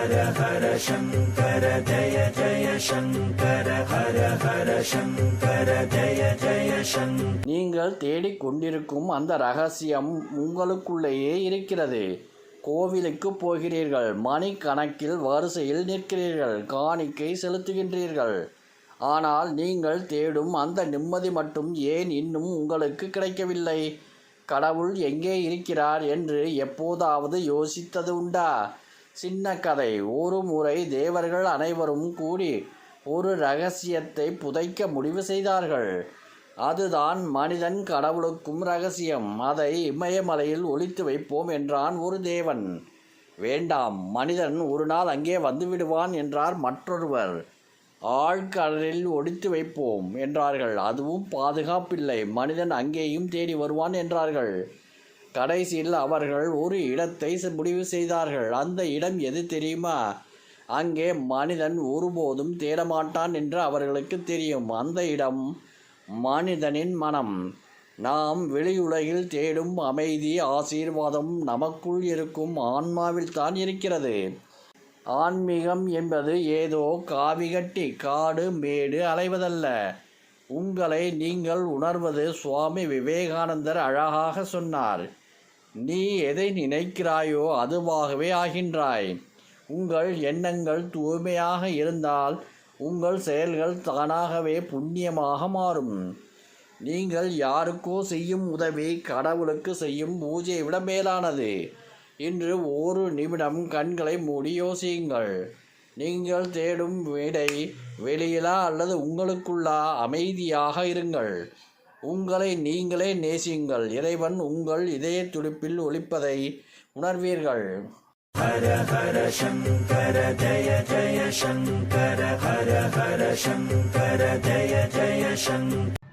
ஹர ஹர சங்கர ஜய ஜய சங்கர ஹர ஹர சங்கர ஜய ஜய சங்கர. நீங்கள் தேடிக்கொண்டிருக்கும் அந்த ரகசியம் உங்களுக்குள்ளேயே இருக்கிறது. கோவிலுக்கு போகிறீர்கள், மணிக்கணக்கில் வரிசையில் நிற்கிறீர்கள், காணிக்கை செலுத்துகின்றீர்கள். ஆனால் நீங்கள் தேடும் அந்த நிம்மதி மட்டும் ஏன் இன்னும் உங்களுக்கு கிடைக்கவில்லை? கடவுள் எங்கே இருக்கிறார் என்று எப்போதாவது யோசித்தது உண்டா? சின்ன கதை. ஒரு முறை தேவர்கள் அனைவரும் கூடி ஒரு இரகசியத்தை புதைக்க முடிவு செய்தார்கள். அதுதான் மனிதன் கடவுளுக்கும் ரகசியம். அதை இமயமலையில் ஒளித்து வைப்போம் என்றான் ஒரு தேவன். வேண்டாம், மனிதன் ஒரு நாள் அங்கே வந்துவிடுவான் என்றார் மற்றொருவர். ஆழ்கடலில் ஒளித்து வைப்போம் என்றார்கள். அதுவும் பாதுகாப்பில்லை, மனிதன் அங்கேயும் தேடி வருவான் என்றார்கள். கடைசியில் அவர்கள் ஒரு இடத்தை முடிவு செய்தார்கள். அந்த இடம் எது தெரியுமா? அங்கே மனிதன் ஒருபோதும் தேடமாட்டான் என்று அவர்களுக்கு தெரியும். அந்த இடம் மனிதனின் மனம். நாம் வெளியுலகில் தேடும் அமைதி, ஆசீர்வாதம் நமக்குள் இருக்கும் ஆன்மாவில் தான் இருக்கிறது. ஆன்மீகம் என்பது ஏதோ காவி கட்டி காடு மேடு அலைவதல்ல. உங்களை நீங்கள் உணர்வது. சுவாமி விவேகானந்தர் அழகாக சொன்னார், நீ எதை நினைக்கிறாயோ அதுவாகவே ஆகின்றாய். உங்கள் எண்ணங்கள் தூய்மையாக இருந்தால் உங்கள் செயல்கள் தானாகவே புண்ணியமாக மாறும். நீங்கள் யாருக்கோ செய்யும் உதவி கடவுளுக்கு செய்யும் பூஜையை விட மேலானது. இன்று ஒரு நிமிடம் கண்களை மூடி யோசியுங்கள். நீங்கள் தேடும் விடை வெளியிலா அல்லது உங்களுக்குள்ளா? அமைதியாக இருங்கள். உங்களை நீங்களே நேசியுங்கள். இறைவன் உங்கள் இதய துடிப்பில் ஒலிப்பதை உணர்வீர்கள். ஹர ஹர சங்கர ஜய ஜய சங்கர ஹர ஹர சங்கர ஜய ஜய சங்கர.